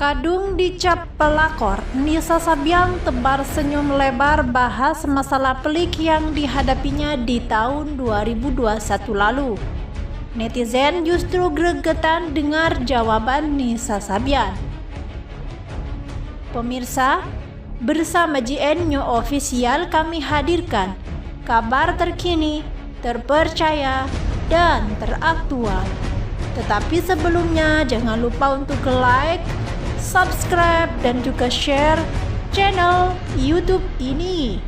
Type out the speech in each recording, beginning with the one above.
Kadung dicap pelakor, Nisa Sabian tebar senyum lebar bahas masalah pelik yang dihadapinya di tahun 2021 lalu. Netizen justru gregetan dengar jawaban Nisa Sabian. Pemirsa, bersama JN New Official kami hadirkan kabar terkini, terpercaya, dan teraktual. Tetapi sebelumnya jangan lupa untuk like, subscribe, dan juga share channel YouTube ini.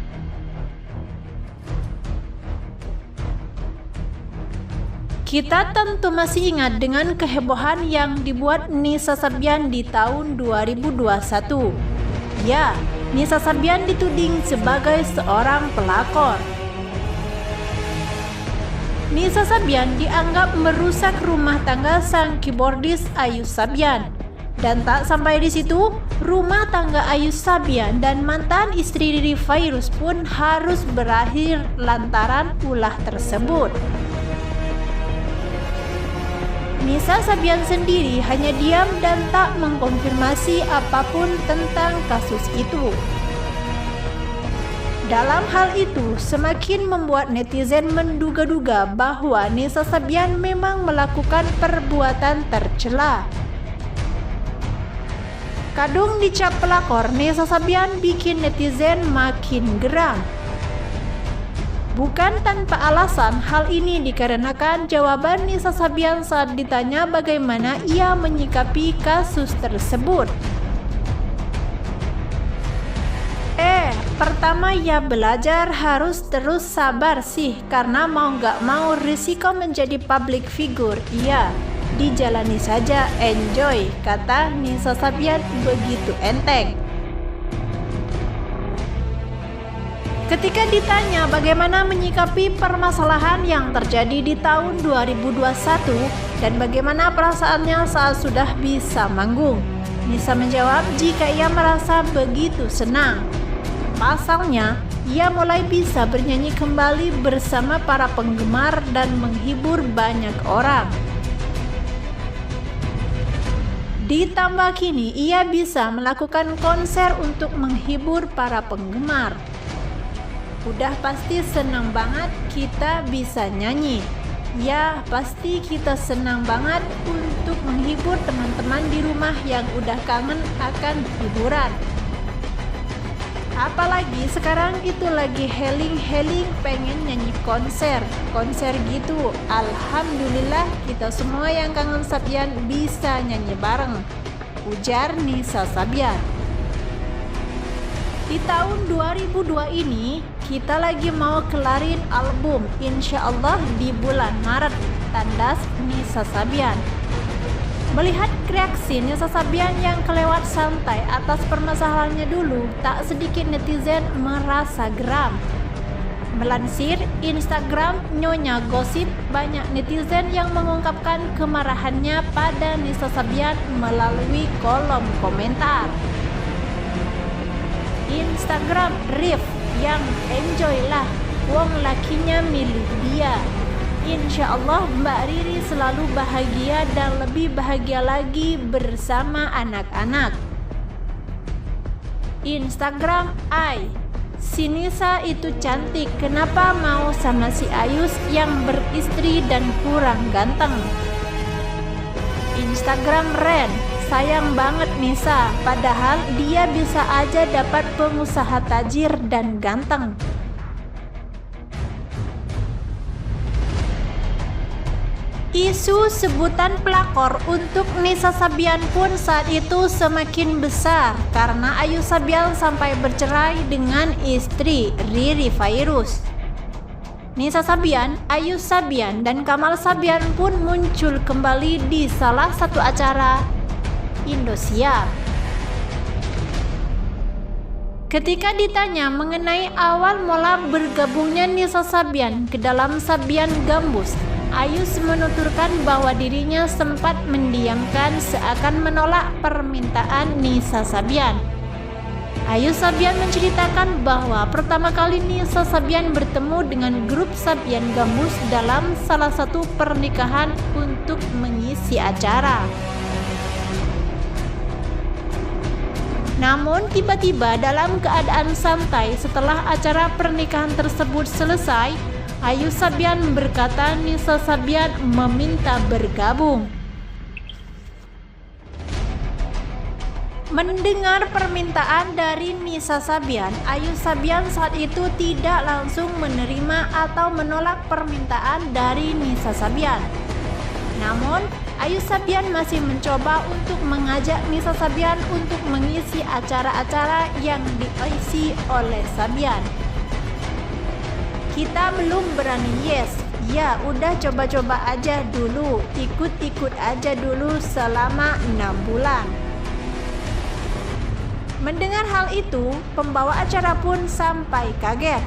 Kita tentu masih ingat dengan kehebohan yang dibuat Nisa Sabian di tahun 2021. Ya, Nisa Sabian dituding sebagai seorang pelakor. Nisa Sabian dianggap merusak rumah tangga sang keyboardis Ayus Sabian. Dan tak sampai di situ, rumah tangga Ayus Sabian dan mantan istri Riri Fairuz pun harus berakhir lantaran ulah tersebut. Nisa Sabian sendiri hanya diam dan tak mengkonfirmasi apapun tentang kasus itu. Dalam hal itu, semakin membuat netizen menduga-duga bahwa Nisa Sabian memang melakukan perbuatan tercela. Kadung dicap pelakor, Nisa Sabian bikin netizen makin geram. Bukan tanpa alasan, hal ini dikarenakan jawaban Nisa Sabian saat ditanya bagaimana ia menyikapi kasus tersebut. Pertama ya belajar harus terus sabar sih, karena mau gak mau risiko menjadi public figure. Iya, dijalani saja, enjoy, kata Nisa Sabian begitu enteng. Ketika ditanya bagaimana menyikapi permasalahan yang terjadi di tahun 2021 dan bagaimana perasaannya saat sudah bisa manggung, Nisa menjawab jika ia merasa begitu senang. Pasalnya, ia mulai bisa bernyanyi kembali bersama para penggemar dan menghibur banyak orang. Ditambah kini ia bisa melakukan konser untuk menghibur para penggemar. Udah pasti senang banget kita bisa nyanyi. Ya, pasti kita senang banget untuk menghibur teman-teman di rumah yang udah kangen akan hiburan. Apalagi sekarang itu lagi healing pengen nyanyi konser gitu. Alhamdulillah kita semua yang kangen Sabian bisa nyanyi bareng, ujar Nisa Sabian. Di tahun 2002 ini kita lagi mau kelarin album, insya Allah di bulan Maret, tandas Nisa Sabian. Melihat reaksi Nisa Sabian yang kelewat santai atas permasalahannya dulu, tak sedikit netizen merasa geram. Melansir Instagram Nyonya Gosip, banyak netizen yang mengungkapkan kemarahannya pada Nisa Sabian melalui kolom komentar. Instagram Rif yang enjoy lah, wong lakinya milih dia. Insya Allah Mbak Riri selalu bahagia dan lebih bahagia lagi bersama anak-anak. Instagram si Nisa itu cantik, kenapa mau sama si Ayus yang beristri dan kurang ganteng? Instagram Ren, sayang banget Nisa, padahal dia bisa aja dapat pengusaha tajir dan ganteng. Isu sebutan pelakor untuk Nisa Sabian pun saat itu semakin besar karena Ayus Sabian sampai bercerai dengan istri Riri Fairuz. Nisa Sabian, Ayus Sabian, dan Kamal Sabian pun muncul kembali di salah satu acara Indosiar. Ketika ditanya mengenai awal mula bergabungnya Nisa Sabian ke dalam Sabian Gambus, Ayus menuturkan bahwa dirinya sempat mendiamkan seakan menolak permintaan Nisa Sabian. Ayus Sabian menceritakan bahwa pertama kali Nisa Sabian bertemu dengan grup Sabian Gambus dalam salah satu pernikahan untuk mengisi acara. Namun tiba-tiba dalam keadaan santai setelah acara pernikahan tersebut selesai, Ayu Sabyan berkata Nisa Sabyan meminta bergabung. Mendengar permintaan dari Nisa Sabyan, Ayu Sabyan saat itu tidak langsung menerima atau menolak permintaan dari Nisa Sabyan. Namun, Ayu Sabyan masih mencoba untuk mengajak Nisa Sabyan untuk mengisi acara-acara yang diisi oleh Sabyan. Kita belum berani yes, ya udah coba-coba aja dulu, ikut-ikut aja dulu selama 6 bulan. Mendengar hal itu, pembawa acara pun sampai kaget.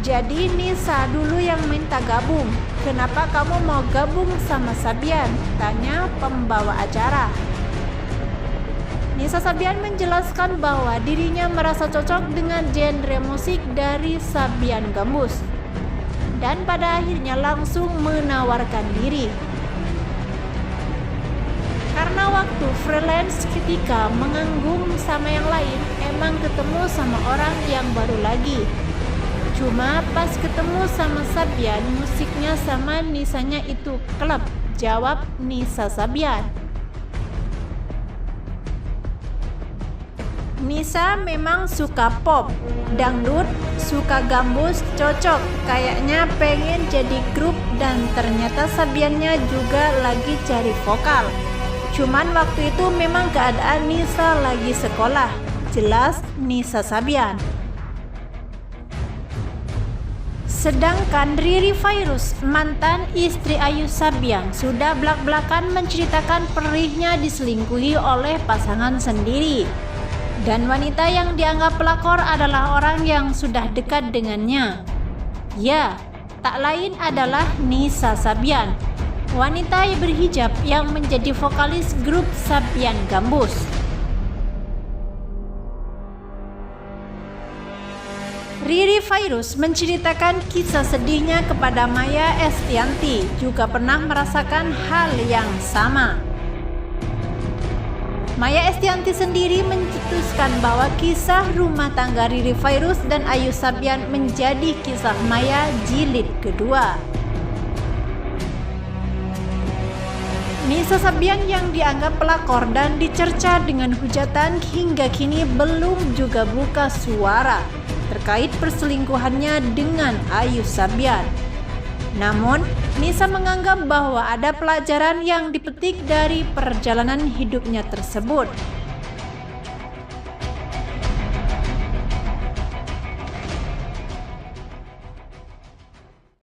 Jadi Nisa dulu yang minta gabung. Kenapa kamu mau gabung sama Sabyan? Tanya pembawa acara. Nisa Sabyan menjelaskan bahwa dirinya merasa cocok dengan genre musik dari Sabyan Gambus. Dan pada akhirnya langsung menawarkan diri. Karena waktu freelance ketika menganggung sama yang lain, emang ketemu sama orang yang baru lagi. Cuma pas ketemu sama Sabyan, musiknya sama Nisanya itu klub, jawab Nisa Sabyan. Nisa memang suka pop, dangdut, suka gambus, cocok, kayaknya pengen jadi grup dan ternyata Sabyannya juga lagi cari vokal. Cuman waktu itu memang keadaan Nisa lagi sekolah, jelas Nisa Sabyan. Sedangkan Riri Fairuz, mantan istri Ayu Sabyan, sudah belak-belakan menceritakan perihnya diselingkuhi oleh pasangan sendiri. Dan wanita yang dianggap pelakor adalah orang yang sudah dekat dengannya. Ya, tak lain adalah Nisa Sabyan, wanita berhijab yang menjadi vokalis grup Sabyan Gambus. Riri Fairuz menceritakan kisah sedihnya kepada Maya Estianty, juga pernah merasakan hal yang sama. Maya Estianty sendiri mencetuskan bahwa kisah rumah tangga Riri Fairuz dan Ayu Sabyan menjadi kisah Maya jilid kedua. Nisa Sabyan yang dianggap pelakor dan dicerca dengan hujatan hingga kini belum juga buka suara terkait perselingkuhannya dengan Ayu Sabyan. Namun, Nisa menganggap bahwa ada pelajaran yang dipetik dari perjalanan hidupnya tersebut.